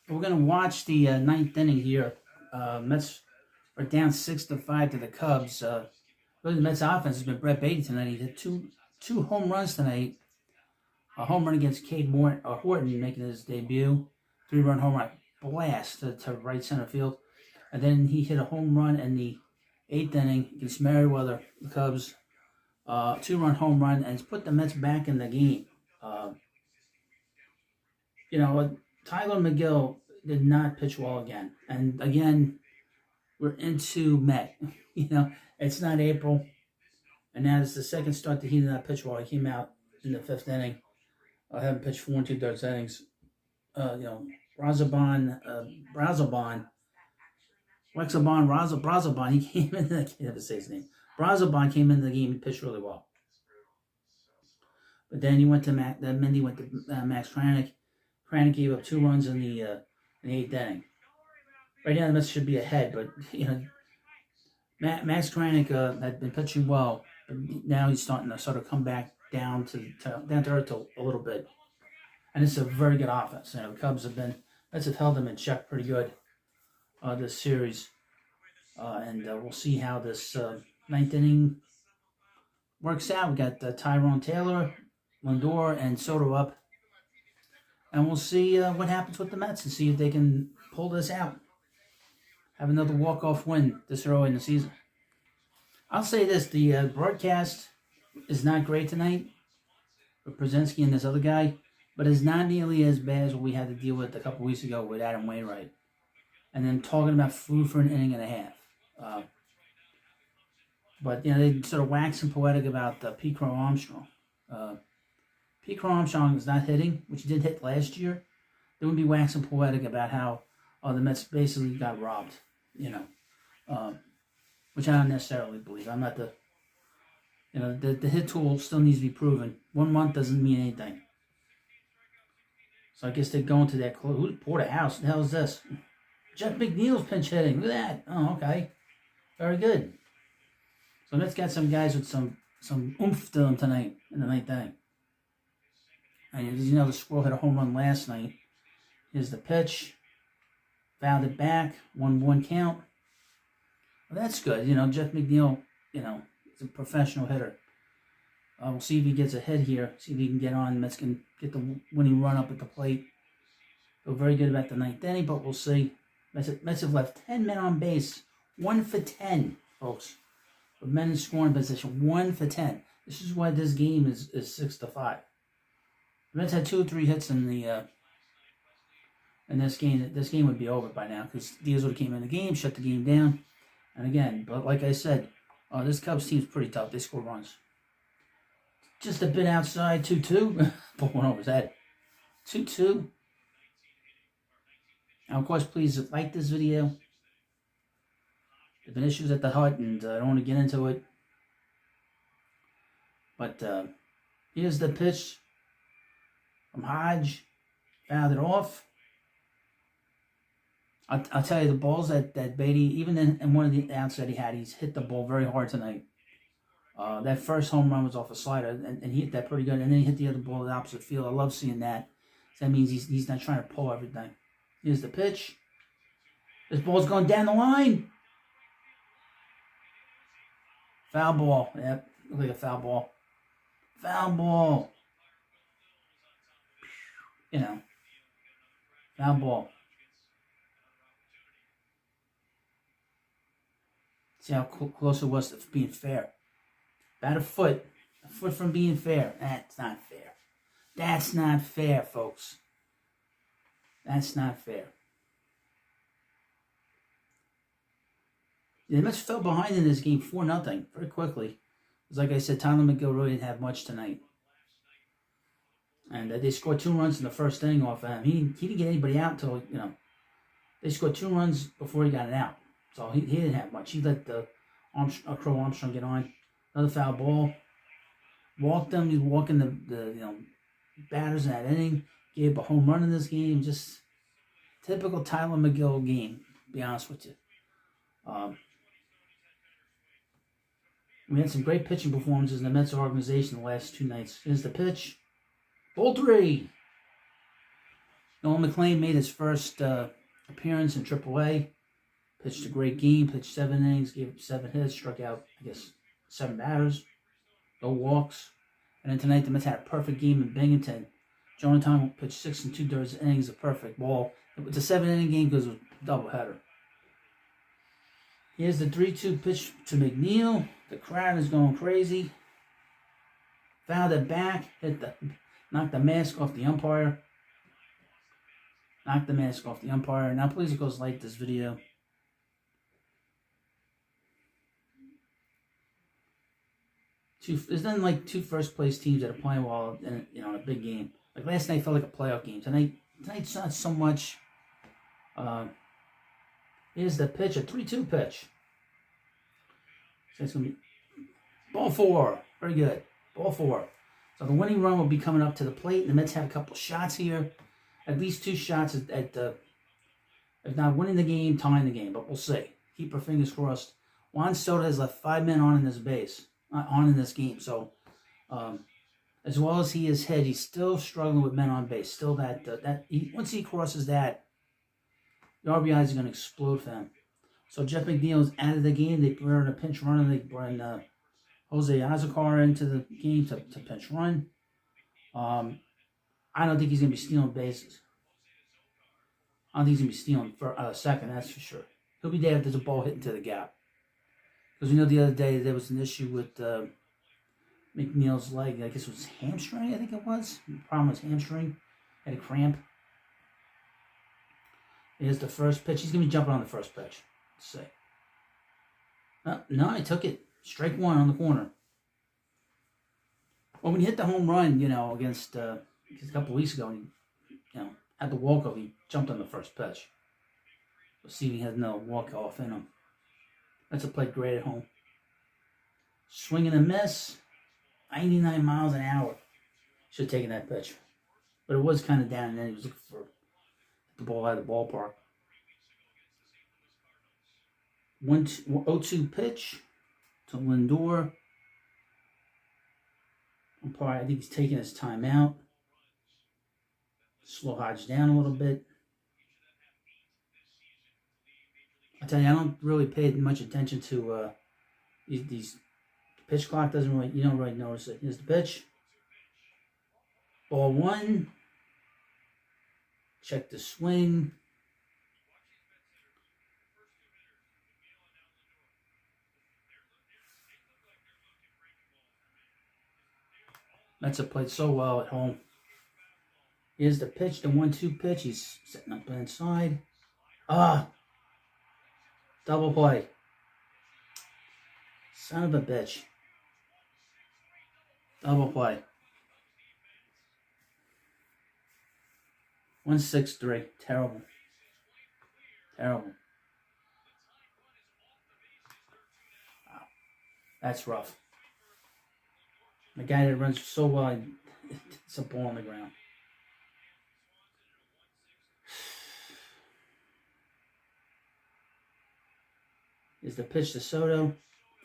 We're going to watch the ninth inning here. Mets are down 6-5 to the Cubs. Really, the Mets offense has been Brett Baty tonight. He hit two home runs tonight. A home run against Horton making his debut. 3-run home run blast to right center field. And then he hit a home run in the eighth inning against Merriweather, the Cubs. 2-run home run, and it's put the Mets back in the game. Tyler McGill did not pitch well again. And again, we're into May. It's not April. And now it's the second start that he did not pitch well. He came out in the fifth inning. Haven't pitched 4 2/3 innings. Brazabon, he came in. I can't even say his name. Brazabon came into the game and pitched really well. But then he went to Mendy went to Max Kranick. Kranick gave up 2 runs in the eighth inning. Right now the Mets should be ahead, but Max Kranick had been pitching well, but now he's starting to sort of come back down to earth a little bit. And it's a very good offense. The Cubs have held them in check pretty good this series. And we'll see how this ninth inning works out. We got Tyrone Taylor, Lindor, and Soto up. And we'll see what happens with the Mets and see if they can pull this out. Have another walk-off win this early in the season. I'll say this, the broadcast is not great tonight with Brzezinski and this other guy, but it's not nearly as bad as what we had to deal with a couple weeks ago with Adam Wainwright. And then talking about food for an inning and a half. But they sort of wax and poetic about Pete Crow Armstrong. Pete Crow Armstrong is not hitting, which he did hit last year. They would be waxing poetic about how the Mets basically got robbed, which I don't necessarily believe. I'm not the hit tool still needs to be proven. 1 month doesn't mean anything. So I guess they're going to that clue. Who's Porterhouse? What the hell is this? Jeff McNeil's pinch hitting. Look at that. Oh, okay. Very good. So let's get some guys with some oomph to them tonight in the ninth inning. And as you know, the Squirrel hit a home run last night. Here's the pitch. Fouled it back. 1-1 count. Well, that's good. Jeff McNeil, is a professional hitter. We'll see if he gets a hit here. See if he can get on. Mets can get the winning run up at the plate. Feel very good about the ninth inning, but we'll see. Mets have left 10 men on base. 1 for 10, folks. With men in scoring position. 1 for 10. This is why this game is 6-5. The Mets had 2 or 3 hits in this game. This game would be over by now because Diaz would have came in the game, shut the game down. And again, but like I said, this Cubs team's pretty tough. They score runs. Just a bit outside, 2-2. Put one over his head. 2-2. Now, of course, please like this video. There've been issues at the hut, and I don't want to get into it. But here's the pitch from Hodge. Fouled it off. I'll tell you, the balls that Baty, even in one of the outs that he had, he's hit the ball very hard tonight. That first home run was off a slider, and he hit that pretty good. And then he hit the other ball in the opposite field. I love seeing that. That means he's not trying to pull everything. Here's the pitch. This ball's going down the line. Foul ball. Yep, look like a foul ball. Foul ball. Foul ball. See how close it was to being fair. About a foot from being fair. That's not fair. That's not fair, folks. That's not fair. The Mets fell behind in this game 4-0 very quickly. Because like I said, Tyler McGill really didn't have much tonight. And they scored 2 runs in the first inning off of him. He didn't get anybody out until, they scored 2 runs before he got it out. So he didn't have much. He let Crow Armstrong get on. Another foul ball. Walked them. He's walking the batters in that inning. Gave a home run in this game. Just typical Tyler McGill game, to be honest with you. We had some great pitching performances in the Mets organization the last 2 nights. Here's the pitch. Ball 3. Nolan McLean made his first appearance in AAA. Pitched a great game, pitched 7 innings, gave up 7 hits, struck out, I guess, 7 batters, no walks. And then tonight, the Mets had a perfect game in Binghamton. Jonathan pitched 6 2/3 innings, a perfect ball. It's a 7-inning game because it was a doubleheader. Here's the 3-2 pitch to McNeil. The crowd is going crazy. Fouled it back, knocked the mask off the umpire. Knocked the mask off the umpire. Now, please, go like this video. There's nothing like 2 first-place teams that are playing well in a big game. Like last night felt like a playoff game. Tonight's not so much. Here's the pitch, a 3-2 pitch. So it's gonna be ball 4. Very good. Ball 4. So the winning run will be coming up to the plate. The Mets have a couple shots here. At least 2 shots at if not winning the game, tying the game. But we'll see. Keep our fingers crossed. Juan Soto has left 5 men on in this game. So, as well as he has hit, he's still struggling with men on base. Still once he crosses that, the RBIs are going to explode for him. So Jeff McNeil is out of the game. They brought in a pinch runner. They brought in Jose Azocar into the game to pinch run. I don't think he's going to be stealing bases. I don't think he's going to be stealing for second, that's for sure. He'll be there if there's a ball hit into the gap. Because we know the other day there was an issue with McNeil's leg. I guess it was hamstring, I think it was. The problem was hamstring. Had a cramp. Here's the first pitch. He's going to be jumping on the first pitch. Let's see. No, I took it. Strike 1 on the corner. Well, when he hit the home run, against a couple of weeks ago, and he, had the walk-off, he jumped on the first pitch. We'll see if he has no walk-off in him. That's a plate great at home. Swing and a miss. 99 miles an hour. Should have taken that pitch. But it was kind of down, and then he was looking for the ball out of the ballpark. 0-2 pitch to Lindor. Umpire, I think he's taking his time out. Slow Hodge down a little bit. I tell you, I don't really pay much attention to these pitch clock. You don't really notice it. Here's the pitch. Ball 1. Check the swing. Mets have played so well at home. Here's the pitch, the 1-2 pitch. He's setting up inside. Double play. Son of a bitch. Double play. 1-6-3. Terrible. Terrible. Wow. That's rough. The guy that runs so well, it's a ball on the ground. Is the pitch to Soto.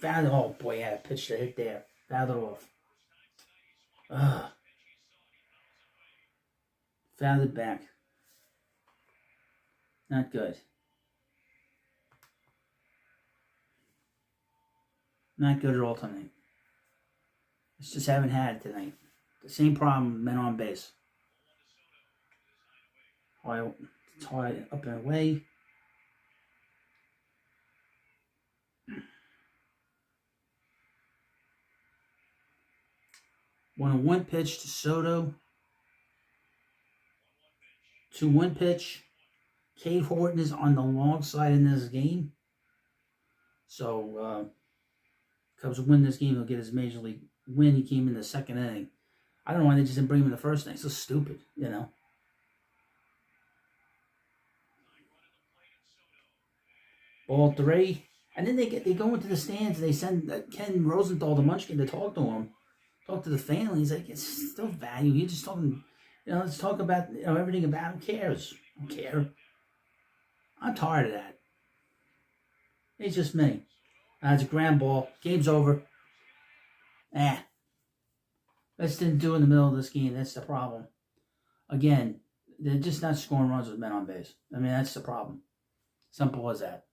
Fouled it. Oh boy, yeah, pitch to hit there. Fouled it off. Fouled it back. Not good. Not good at all tonight. It's just haven't had it tonight. The same problem, men on base. It's high up and away. One on 1 pitch to Soto. 2-1 pitch. Cade Horton is on the long side in this game. So, Cubs will win this game. He'll get his major league win. He came in the second inning. I don't know why they just didn't bring him in the first inning. It's so stupid, Ball 3. And then they go into the stands and they send Ken Rosenthal, the Munchkin, to talk to him. Talk to the family. He's like, it's still value. You're just talking, let's talk about everything about him. Who cares? I don't care. I'm tired of that. It's just me. It's a grand ball. Game's over. Let's didn't do in the middle of this game. That's the problem. Again, they're just not scoring runs with men on base. I mean, that's the problem. Simple as that.